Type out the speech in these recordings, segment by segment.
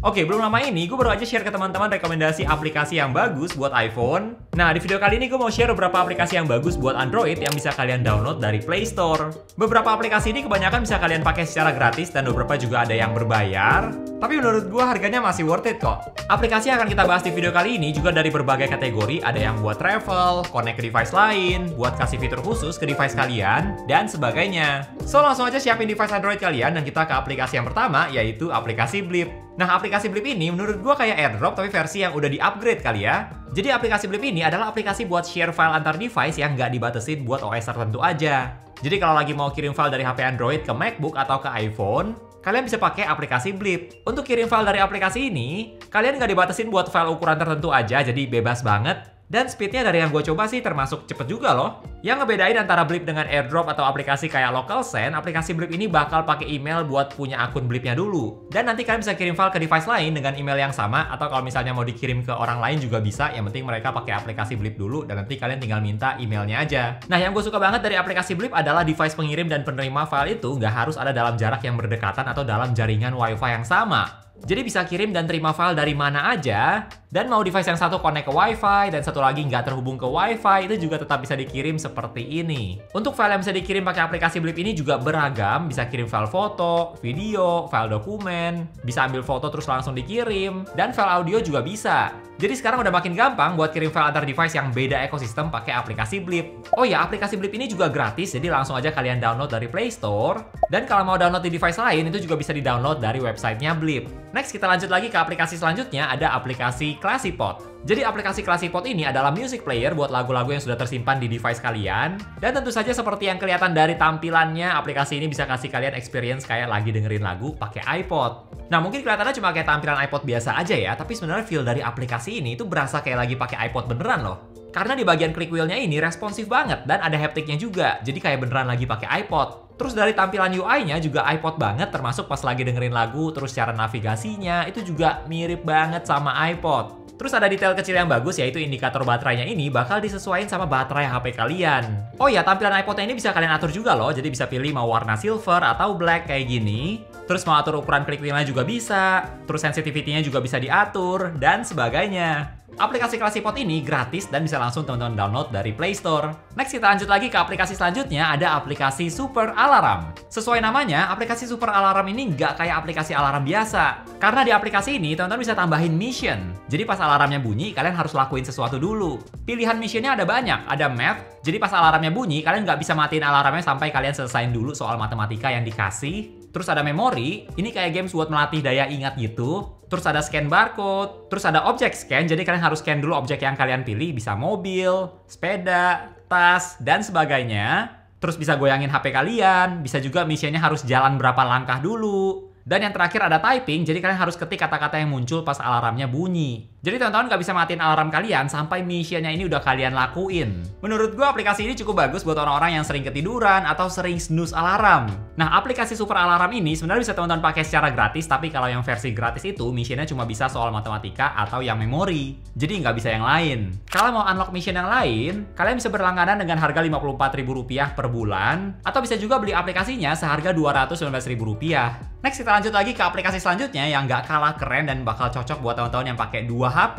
Oke, belum lama ini gue baru aja share ke teman-teman rekomendasi aplikasi yang bagus buat iPhone. Nah, di video kali ini gue mau share beberapa aplikasi yang bagus buat Android yang bisa kalian download dari Play Store. Beberapa aplikasi ini kebanyakan bisa kalian pakai secara gratis dan beberapa juga ada yang berbayar. Tapi menurut gue harganya masih worth it kok. Aplikasi yang akan kita bahas di video kali ini juga dari berbagai kategori, ada yang buat travel, connect ke device lain, buat kasih fitur khusus ke device kalian, dan sebagainya. So, langsung aja siapin device Android kalian dan kita ke aplikasi yang pertama, yaitu aplikasi Blip. Nah, aplikasi Blip ini menurut gua kayak AirDrop tapi versi yang udah di-upgrade kali ya. Jadi aplikasi Blip ini adalah aplikasi buat share file antar device yang nggak dibatasin buat OS tertentu aja. Jadi kalau lagi mau kirim file dari HP Android ke MacBook atau ke iPhone, kalian bisa pakai aplikasi Blip. Untuk kirim file dari aplikasi ini, kalian nggak dibatasin buat file ukuran tertentu aja, jadi bebas banget. Dan speednya dari yang gue coba sih termasuk cepet juga loh. Yang ngebedain antara Blip dengan AirDrop atau aplikasi kayak Local Send, aplikasi Blip ini bakal pakai email buat punya akun Blipnya dulu. Dan nanti kalian bisa kirim file ke device lain dengan email yang sama, atau kalau misalnya mau dikirim ke orang lain juga bisa, yang penting mereka pakai aplikasi Blip dulu, dan nanti kalian tinggal minta emailnya aja. Nah, yang gue suka banget dari aplikasi Blip adalah device pengirim dan penerima file itu nggak harus ada dalam jarak yang berdekatan atau dalam jaringan WiFi yang sama. Jadi bisa kirim dan terima file dari mana aja, dan mau device yang satu connect ke WiFi dan satu lagi nggak terhubung ke WiFi, itu juga tetap bisa dikirim seperti ini. Untuk file yang bisa dikirim pakai aplikasi Blip ini juga beragam, bisa kirim file foto, video, file dokumen, bisa ambil foto terus langsung dikirim, dan file audio juga bisa. Jadi sekarang udah makin gampang buat kirim file antar device yang beda ekosistem pakai aplikasi Blip. Oh ya, aplikasi Blip ini juga gratis, jadi langsung aja kalian download dari Play Store. Dan kalau mau download di device lain, itu juga bisa di-download dari websitenya Blip. Next, kita lanjut lagi ke aplikasi selanjutnya, ada aplikasi ClassyPod. Jadi aplikasi ClassyPod ini adalah music player buat lagu-lagu yang sudah tersimpan di device kalian. Dan tentu saja seperti yang kelihatan dari tampilannya, aplikasi ini bisa kasih kalian experience kayak lagi dengerin lagu pakai iPod. Nah, mungkin kelihatannya cuma kayak tampilan iPod biasa aja ya, tapi sebenarnya feel dari aplikasi ini itu berasa kayak lagi pakai iPod beneran loh. Karena di bagian click wheel-nya ini responsif banget dan ada haptiknya juga, jadi kayak beneran lagi pakai iPod. Terus dari tampilan UI-nya juga iPod banget, termasuk pas lagi dengerin lagu, terus cara navigasinya itu juga mirip banget sama iPod. Terus ada detail kecil yang bagus, yaitu indikator baterainya ini bakal disesuaikan sama baterai HP kalian. Oh ya, tampilan iPod-nya ini bisa kalian atur juga loh, jadi bisa pilih mau warna silver atau black kayak gini. Terus mau atur ukuran click wheel-nya juga bisa, terus sensitivity-nya juga bisa diatur, dan sebagainya. Aplikasi ClassyPod ini gratis dan bisa langsung teman-teman download dari Play Store. Next, kita lanjut lagi ke aplikasi selanjutnya, ada aplikasi Super Alarm. Sesuai namanya, aplikasi Super Alarm ini nggak kayak aplikasi alarm biasa. Karena di aplikasi ini, teman-teman bisa tambahin mission. Jadi pas alarmnya bunyi, kalian harus lakuin sesuatu dulu. Pilihan missionnya ada banyak, ada math. Jadi pas alarmnya bunyi, kalian nggak bisa matiin alarmnya sampai kalian selesain dulu soal matematika yang dikasih. Terus ada memori, ini kayak games buat melatih daya ingat gitu. Terus ada scan barcode, terus ada objek scan, jadi kalian harus scan dulu objek yang kalian pilih, bisa mobil, sepeda, tas, dan sebagainya. Terus bisa goyangin HP kalian, bisa juga missionnya harus jalan berapa langkah dulu. Dan yang terakhir ada typing, jadi kalian harus ketik kata-kata yang muncul pas alarmnya bunyi. Jadi teman-teman nggak bisa matiin alarm kalian sampai missionnya ini udah kalian lakuin. Menurut gue aplikasi ini cukup bagus buat orang-orang yang sering ketiduran atau sering snooze alarm. Nah, aplikasi Super Alarm ini sebenarnya bisa teman-teman pakai secara gratis, tapi kalau yang versi gratis itu missionnya cuma bisa soal matematika atau yang memori. Jadi nggak bisa yang lain. Kalau mau unlock mission yang lain, kalian bisa berlangganan dengan harga Rp54.000 per bulan, atau bisa juga beli aplikasinya seharga Rp219.000. Next, kita lanjut lagi ke aplikasi selanjutnya yang nggak kalah keren dan bakal cocok buat teman-teman yang pakai 2 HP.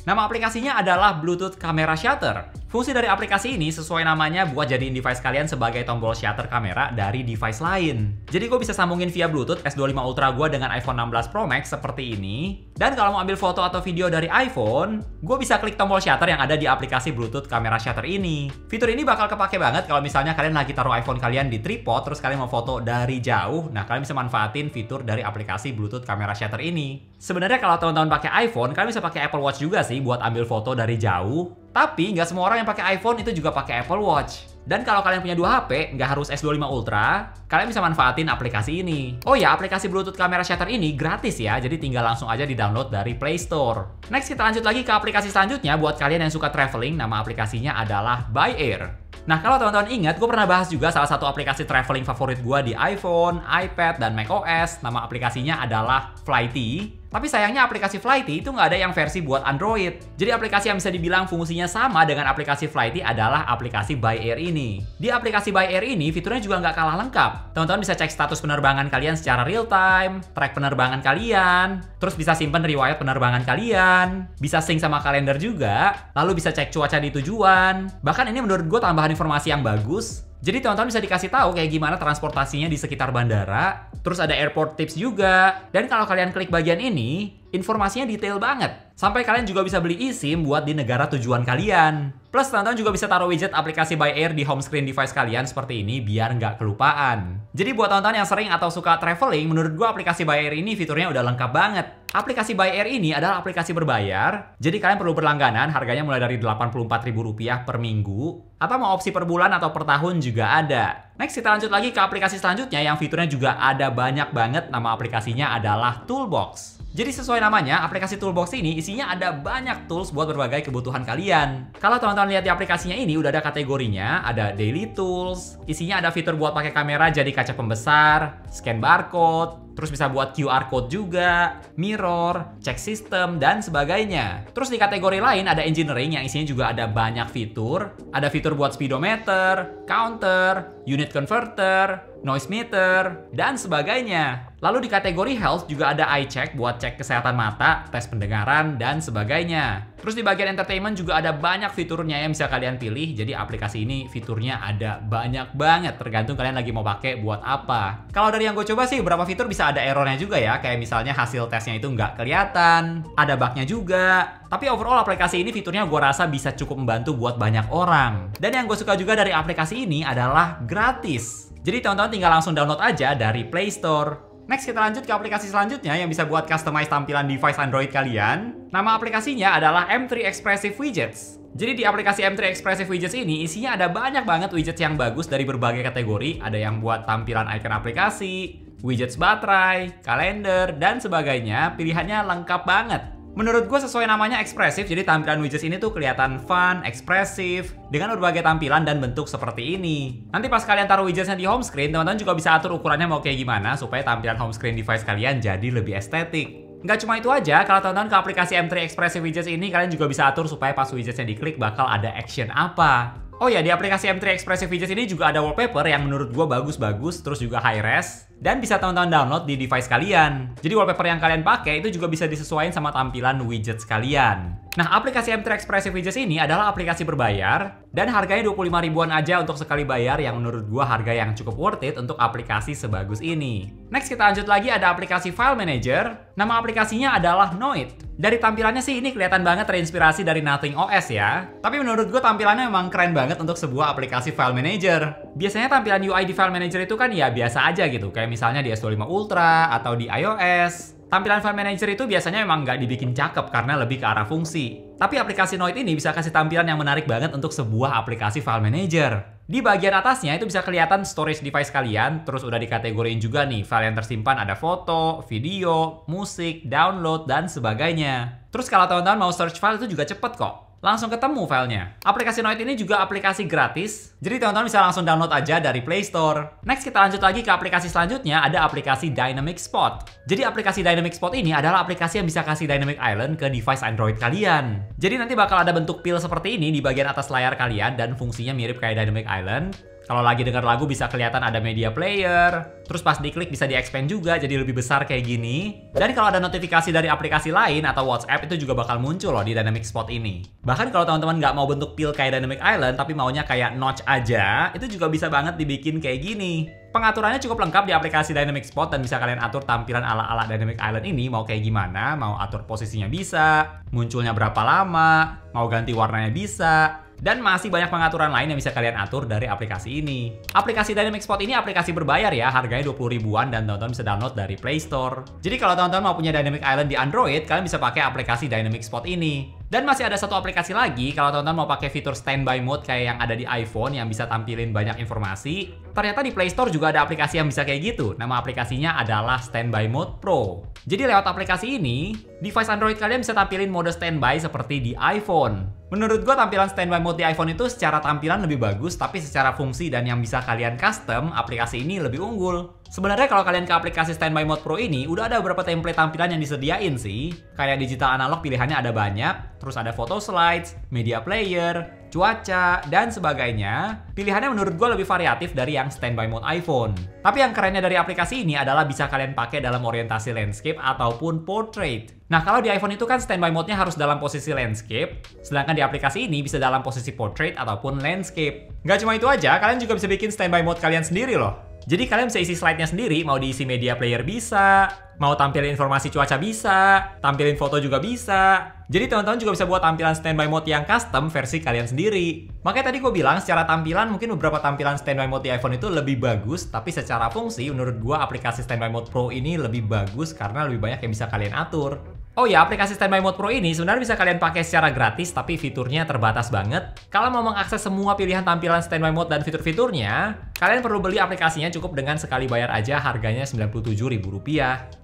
Nama aplikasinya adalah Bluetooth Camera Shutter. Fungsi dari aplikasi ini sesuai namanya buat jadiin device kalian sebagai tombol shutter kamera dari device lain. Jadi gue bisa sambungin via Bluetooth S25 Ultra gue dengan iPhone 16 Pro Max seperti ini. Dan kalau mau ambil foto atau video dari iPhone, gue bisa klik tombol shutter yang ada di aplikasi Bluetooth Camera Shutter ini. Fitur ini bakal kepake banget kalau misalnya kalian lagi taruh iPhone kalian di tripod, terus kalian mau foto dari jauh. Nah, kalian bisa manfaatin fitur dari aplikasi Bluetooth Camera Shutter ini. Sebenarnya kalau teman-teman pakai iPhone, kalian bisa pakai Apple Watch juga sih buat ambil foto dari jauh. Tapi nggak semua orang yang pakai iPhone itu juga pakai Apple Watch. Dan kalau kalian punya 2 HP, nggak harus S25 Ultra, kalian bisa manfaatin aplikasi ini. Oh ya, aplikasi Bluetooth Camera Shutter ini gratis ya, jadi tinggal langsung aja di-download dari Play Store. Next, kita lanjut lagi ke aplikasi selanjutnya. Buat kalian yang suka traveling, nama aplikasinya adalah By Air. Nah, kalau teman-teman ingat, gue pernah bahas juga salah satu aplikasi traveling favorit gue di iPhone, iPad, dan macOS. Nama aplikasinya adalah Flighty. Tapi sayangnya aplikasi Flighty itu nggak ada yang versi buat Android. Jadi aplikasi yang bisa dibilang fungsinya sama dengan aplikasi Flighty adalah aplikasi By Air ini. Di aplikasi By Air ini fiturnya juga nggak kalah lengkap. Teman-teman bisa cek status penerbangan kalian secara real time, track penerbangan kalian, terus bisa simpen riwayat penerbangan kalian, bisa sync sama kalender juga, lalu bisa cek cuaca di tujuan. Bahkan ini menurut gue tambahan informasi yang bagus. Jadi teman-teman bisa dikasih tahu kayak gimana transportasinya di sekitar bandara, terus ada airport tips juga. Dan kalau kalian klik bagian ini, informasinya detail banget. Sampai kalian juga bisa beli eSIM buat di negara tujuan kalian. Plus teman-teman juga bisa taruh widget aplikasi By Air di home screen device kalian seperti ini biar nggak kelupaan. Jadi buat teman-teman yang sering atau suka traveling, menurut gua aplikasi By Air ini fiturnya udah lengkap banget. Aplikasi By Air ini adalah aplikasi berbayar, jadi kalian perlu berlangganan, harganya mulai dari Rp84.000 per minggu, atau mau opsi per bulan atau per tahun juga ada. Next kita lanjut lagi ke aplikasi selanjutnya yang fiturnya juga ada banyak banget, nama aplikasinya adalah Toolbox. Jadi sesuai namanya, aplikasi Toolbox ini isinya ada banyak tools buat berbagai kebutuhan kalian. Kalau teman-teman lihat di aplikasinya ini udah ada kategorinya, ada daily tools, isinya ada fitur buat pakai kamera jadi kaca pembesar, scan barcode, terus bisa buat QR code juga, mirror, check system, dan sebagainya. Terus di kategori lain ada engineering yang isinya juga ada banyak fitur. Ada fitur buat speedometer, counter, unit converter, noise meter, dan sebagainya. Lalu di kategori health juga ada eye check buat cek kesehatan mata, tes pendengaran, dan sebagainya. Terus di bagian entertainment juga ada banyak fiturnya yang bisa kalian pilih. Jadi aplikasi ini fiturnya ada banyak banget, tergantung kalian lagi mau pakai buat apa. Kalau dari yang gue coba sih beberapa fitur bisa ada errornya juga ya, kayak misalnya hasil tesnya itu nggak kelihatan, ada bugnya juga. Tapi overall aplikasi ini fiturnya gue rasa bisa cukup membantu buat banyak orang. Dan yang gue suka juga dari aplikasi ini adalah gratis. Jadi teman-teman tinggal langsung download aja dari Play Store. Next kita lanjut ke aplikasi selanjutnya yang bisa buat customize tampilan device Android kalian. Nama aplikasinya adalah M3 Expressive Widgets. Jadi di aplikasi M3 Expressive Widgets ini isinya ada banyak banget widgets yang bagus dari berbagai kategori. Ada yang buat tampilan icon aplikasi, widgets baterai, kalender, dan sebagainya. Pilihannya lengkap banget. Menurut gue sesuai namanya ekspresif, jadi tampilan widgets ini tuh kelihatan fun, ekspresif, dengan berbagai tampilan dan bentuk seperti ini. Nanti pas kalian taruh widgetsnya di home screen, teman-teman juga bisa atur ukurannya mau kayak gimana supaya tampilan home screen device kalian jadi lebih estetik. Nggak cuma itu aja, kalau teman-teman ke aplikasi M3 Expressive Widgets ini, kalian juga bisa atur supaya pas widgetsnya diklik bakal ada action apa. Oh ya, di aplikasi M3 Expressive Widgets ini juga ada wallpaper yang menurut gue bagus-bagus, terus juga high res, dan bisa teman-teman download di device kalian. Jadi wallpaper yang kalian pakai itu juga bisa disesuaikan sama tampilan widgets kalian. Nah, aplikasi M3 Expressive Widgets ini adalah aplikasi berbayar, dan harganya 25 ribuan aja untuk sekali bayar, yang menurut gue harga yang cukup worth it untuk aplikasi sebagus ini. Next kita lanjut lagi, ada aplikasi File Manager. Nama aplikasinya adalah Noit. Dari tampilannya sih ini kelihatan banget terinspirasi dari Nothing OS ya. Tapi menurut gue tampilannya memang keren banget untuk sebuah aplikasi file manager. Biasanya tampilan UI di file manager itu kan ya biasa aja gitu. Kayak misalnya di S25 Ultra atau di iOS. Tampilan file manager itu biasanya memang nggak dibikin cakep karena lebih ke arah fungsi. Tapi aplikasi Noit ini bisa kasih tampilan yang menarik banget untuk sebuah aplikasi file manager. Di bagian atasnya itu bisa kelihatan storage device kalian, terus udah dikategoriin juga nih, file yang tersimpan ada foto, video, musik, download, dan sebagainya. Terus kalau teman-teman mau search file itu juga cepet kok. Langsung ketemu filenya. Aplikasi Noit ini juga aplikasi gratis, jadi teman-teman bisa langsung download aja dari Play Store. Next kita lanjut lagi ke aplikasi selanjutnya, ada aplikasi Dynamic Spot. Jadi aplikasi Dynamic Spot ini adalah aplikasi yang bisa kasih Dynamic Island ke device Android kalian. Jadi nanti bakal ada bentuk pil seperti ini di bagian atas layar kalian dan fungsinya mirip kayak Dynamic Island. Kalau lagi denger lagu bisa kelihatan ada media player, terus pas diklik bisa di-expand juga jadi lebih besar kayak gini. Dan kalau ada notifikasi dari aplikasi lain atau WhatsApp itu juga bakal muncul loh di Dynamic Spot ini. Bahkan kalau teman-teman nggak mau bentuk pil kayak Dynamic Island tapi maunya kayak notch aja, itu juga bisa banget dibikin kayak gini. Pengaturannya cukup lengkap di aplikasi Dynamic Spot dan bisa kalian atur tampilan ala-ala Dynamic Island ini mau kayak gimana, mau atur posisinya bisa, munculnya berapa lama, mau ganti warnanya bisa. Dan masih banyak pengaturan lain yang bisa kalian atur dari aplikasi ini. Aplikasi Dynamic Spot ini aplikasi berbayar ya, harganya 20 ribuan dan teman-teman bisa download dari Play Store. Jadi kalau teman-teman mau punya Dynamic Island di Android, kalian bisa pakai aplikasi Dynamic Spot ini. Dan masih ada satu aplikasi lagi, kalau teman-teman mau pakai fitur standby mode kayak yang ada di iPhone yang bisa tampilin banyak informasi. Ternyata di Play Store juga ada aplikasi yang bisa kayak gitu. Nama aplikasinya adalah Standby Mode Pro. Jadi lewat aplikasi ini, device Android kalian bisa tampilin mode standby seperti di iPhone. Menurut gue tampilan standby mode di iPhone itu secara tampilan lebih bagus, tapi secara fungsi dan yang bisa kalian custom, aplikasi ini lebih unggul. Sebenarnya kalau kalian ke aplikasi Standby Mode Pro ini, udah ada beberapa template tampilan yang disediain sih. Kayak digital analog pilihannya ada banyak, terus ada photo slides, media player, cuaca, dan sebagainya. Pilihannya menurut gue lebih variatif dari yang Standby Mode iPhone. Tapi yang kerennya dari aplikasi ini adalah bisa kalian pakai dalam orientasi landscape ataupun portrait. Nah, kalau di iPhone itu kan Standby Mode-nya harus dalam posisi landscape, sedangkan di aplikasi ini bisa dalam posisi portrait ataupun landscape. Nggak cuma itu aja, kalian juga bisa bikin Standby Mode kalian sendiri loh. Jadi kalian bisa isi slide-nya sendiri, mau diisi media player bisa, mau tampilin informasi cuaca bisa, tampilin foto juga bisa. Jadi teman-teman juga bisa buat tampilan Standby Mode yang custom versi kalian sendiri. Makanya tadi gue bilang secara tampilan mungkin beberapa tampilan Standby Mode di iPhone itu lebih bagus, tapi secara fungsi menurut gue aplikasi Standby Mode Pro ini lebih bagus karena lebih banyak yang bisa kalian atur. Oh ya, aplikasi Standby Mode Pro ini sebenarnya bisa kalian pakai secara gratis, tapi fiturnya terbatas banget. Kalau mau mengakses semua pilihan tampilan Standby Mode dan fitur-fiturnya, kalian perlu beli aplikasinya cukup dengan sekali bayar aja, harganya Rp97.000.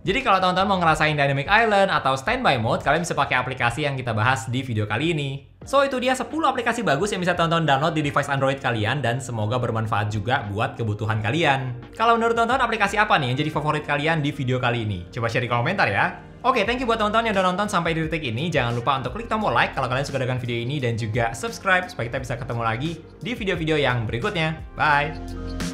Jadi kalau teman-teman mau ngerasain Dynamic Island atau Standby Mode, kalian bisa pakai aplikasi yang kita bahas di video kali ini. So, itu dia 10 aplikasi bagus yang bisa teman-teman download di device Android kalian dan semoga bermanfaat juga buat kebutuhan kalian. Kalau menurut teman-teman aplikasi apa nih yang jadi favorit kalian di video kali ini? Coba share di kolom komentar ya. Oke, thank you buat teman-teman yang udah nonton sampai di detik ini. Jangan lupa untuk klik tombol like kalau kalian suka dengan video ini dan juga subscribe supaya kita bisa ketemu lagi di video-video yang berikutnya. Bye!